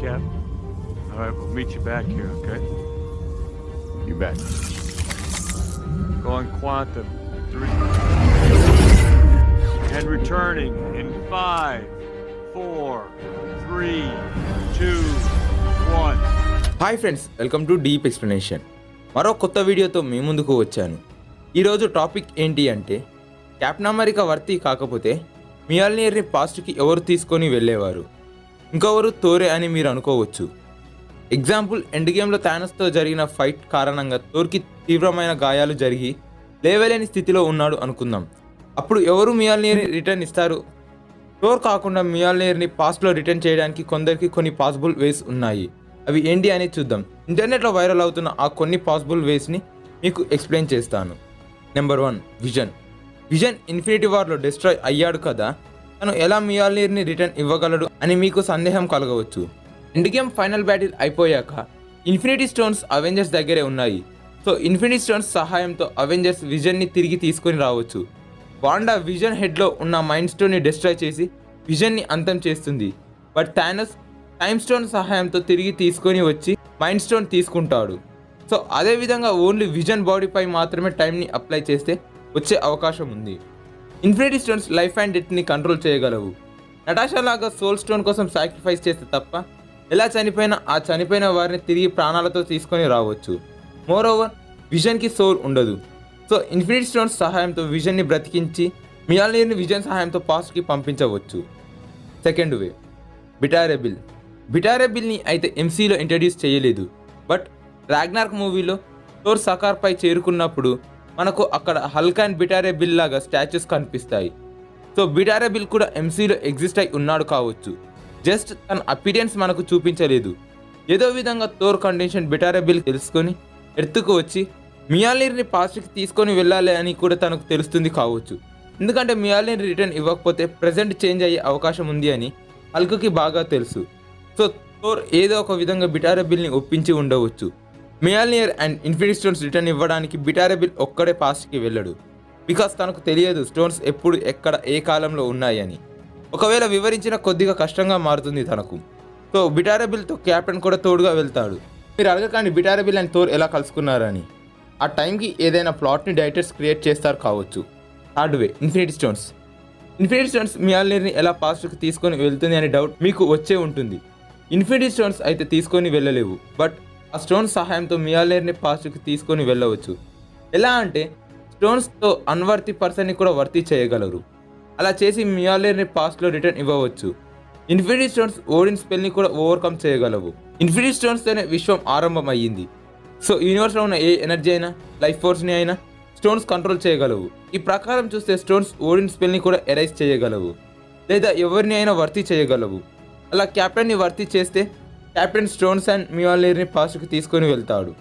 Cap. All right, we'll meet you back here, okay? You bet. Going quantum. 3. And returning in 5, 4, 3, 2, 1. Hi friends, welcome to deep explanation. మరో కొత్త వీడియోతో మీ ముందుకు వచ్చాను. ఈరోజు topic ఏంటి అంటే, కెప్టెన్ అమెరికా వర్తి కాకపోతే మియాల్నియర్ని పాస్ట్కి ఎవరు తీసుకొని వెళ్ళేవారు? ఇంకెవరు తోరే అని మీరు అనుకోవచ్చు. ఎగ్జాంపుల్, ఎండ్ గేమ్లో థానోస్తో జరిగిన ఫైట్ కారణంగా థోర్కి తీవ్రమైన గాయాలు జరిగి లేవలేని స్థితిలో ఉన్నాడు అనుకుందాం. అప్పుడు ఎవరు మియాల్నియర్ని రిటర్న్ ఇస్తారు? థోర్ కాకుండా మియాల్నియర్ని పాస్ట్లో రిటర్న్ చేయడానికి కొందరికి కొన్ని పాసిబుల్ వేస్ ఉన్నాయి. అవి ఏంటి అని చూద్దాం. ఇంటర్నెట్లో వైరల్ అవుతున్న ఆ కొన్ని పాసిబుల్ వేస్ని మీకు ఎక్స్ప్లెయిన్ చేస్తాను. నెంబర్ 1, విజన్ ఇన్ఫినిటీ వార్లో డిస్ట్రాయ్ అయ్యాడు కదా, తను ఎలా మియాల్నియర్ని రిటర్న్ ఇవ్వగలడు అని మీకు సందేహం కలగవచ్చు. ఎండ్ గేమ్ ఫైనల్ బ్యాటిల్ అయిపోయాక ఇన్ఫినిటీ స్టోన్స్ అవెంజర్స్ దగ్గరే ఉన్నాయి. సో ఇన్ఫినిటీ స్టోన్స్ సహాయంతో అవెంజర్స్ విజన్ని తిరిగి తీసుకొని రావచ్చు. వాండా విజన్ హెడ్లో ఉన్న మైండ్ స్టోన్ని డిస్ట్రాయ్ చేసి విజన్ని అంతం చేస్తుంది. బట్ థానోస్ టైమ్ స్టోన్ సహాయంతో తిరిగి తీసుకొని వచ్చి మైండ్ స్టోన్ తీసుకుంటాడు. సో అదేవిధంగా ఓన్లీ విజన్ బాడీపై మాత్రమే టైంని అప్లై చేస్తే వచ్చే అవకాశం ఉంది. ఇన్ఫినిటీ స్టోన్స్ లైఫ్ అండ్ డెత్ని కంట్రోల్ చేయగలవు. నటాషా లాగా సోల్ స్టోన్ కోసం సాక్రిఫైస్ చేస్తే తప్ప ఎలా చనిపోయినా ఆ చనిపోయిన వారిని తిరిగి ప్రాణాలతో తీసుకొని రావచ్చు. మోరోవర్, విజన్కి సోల్ ఉండదు. సో ఇన్ఫినిటీ స్టోన్స్ సహాయంతో విజన్ని బ్రతికించి మియాల్నియర్ని విజన్ సహాయంతో పాస్ట్కి పంపించవచ్చు. సెకండ్ వే, బిటారెబిల్ని అయితే ఎంసీలో ఇంట్రడ్యూస్ చేయలేదు. బట్ రాగ్నార్క్ మూవీలో థోర్ సకార్పై చేరుకున్నప్పుడు మనకు అక్కడ హల్క్ అండ్ బిటారెబిల్ లాగా స్టాచ్యూస్ కనిపిస్తాయి. సో బిటారెబిల్ కూడా ఎంసీలో ఎగ్జిస్ట్ అయి ఉన్నాడు కావచ్చు, జస్ట్ తన అపీరియన్స్ మనకు చూపించలేదు. ఏదో విధంగా థోర్ కండిషన్ బిటారెబిల్ తెలుసుకొని ఎర్త్కు వచ్చి మియాల్నియర్ని పాస్ట్కి తీసుకొని వెళ్ళాలి అని కూడా తనకు తెలుస్తుంది కావచ్చు. ఎందుకంటే మియాల్నియర్ రిటర్న్ ఇవ్వకపోతే ప్రెజెంట్ చేంజ్ అయ్యే అవకాశం ఉంది అని హల్క్కి బాగా తెలుసు. సో థోర్ ఏదో ఒక విధంగా బిటారెబిల్ని ఒప్పించి ఉండవచ్చు. మియాల్నియర్ అండ్ ఇన్ఫినిటీ స్టోన్స్ రిటర్న్ ఇవ్వడానికి బిటారెబిల్ ఒక్కడే పాస్ట్కి వెళ్ళడు. బికాస్ తనకు తెలియదు స్టోన్స్ ఎప్పుడు ఎక్కడ ఏ కాలంలో ఉన్నాయని. ఒకవేళ వివరించిన కొద్దిగా కష్టంగా మారుతుంది తనకు. సో బిటారెబిల్తో కెప్టెన్ కూడా తోడుగా వెళ్తాడు. మీరు అడగకండి బిటారెబిల్ అండ్ థోర్ ఎలా కలుసుకున్నారని. ఆ టైంకి ఏదైనా ప్లాట్ని డైరెక్టర్స్ క్రియేట్ చేస్తారు కావచ్చు. థర్డ్ వే, ఇన్ఫినిటీ స్టోన్స్ మియాల్నియర్ని ఎలా పాస్ట్కి తీసుకొని వెళ్తుంది అనే డౌట్ మీకు వచ్చే ఉంటుంది. ఇన్ఫినిటీ స్టోన్స్ అయితే తీసుకొని వెళ్ళలేవు, బట్ ఆ స్టోన్స్ సహాయంతో మియాల్నియర్ని పాస్ట్కి తీసుకొని వెళ్ళవచ్చు. ఎలా అంటే స్టోన్స్తో అన్వర్తి పర్సన్ని కూడా వర్తి చేయగలరు. అలా చేసి మియాల్నియర్ని పాస్ట్లో రిటర్న్ ఇవ్వవచ్చు. ఇన్ఫినిటీ స్టోన్స్ ఓడిన్ స్పెల్ని కూడా ఓవర్కమ్ చేయగలవు. ఇన్ఫినిటీ స్టోన్స్తోనే విశ్వం ఆరంభం అయ్యింది. సో యూనివర్స్లో ఉన్న ఏ ఎనర్జీ అయినా లైఫ్ ఫోర్స్ని అయినా స్టోన్స్ కంట్రోల్ చేయగలవు. ఈ ప్రకారం చూస్తే స్టోన్స్ ఓడిన్ స్పెల్ని కూడా ఎరైజ్ చేయగలవు, లేదా ఎవరిని అయినా వర్తి చేయగలవు. అలా కెప్టెన్ని వర్తి చేస్తే కెప్టెన్ స్టోన్స్ అండ్ మియాల్నియర్ని పాస్ట్కి తీసుకొని వెళ్తాడు.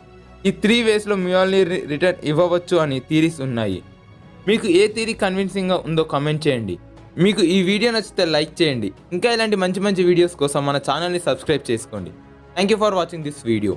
ఈ 3 వేస్లో మియాల్నియర్ని రిటర్న్ ఇవ్వవచ్చు అని థీరీస్ ఉన్నాయి. మీకు ఏ థీరీ కన్విన్సింగ్గా ఉందో కామెంట్ చేయండి. మీకు ఈ వీడియో నచ్చితే లైక్ చేయండి. ఇంకా ఇలాంటి మంచి వీడియోస్ కోసం మన ఛానల్ని సబ్స్క్రైబ్ చేసుకోండి. Thank you for watching this video.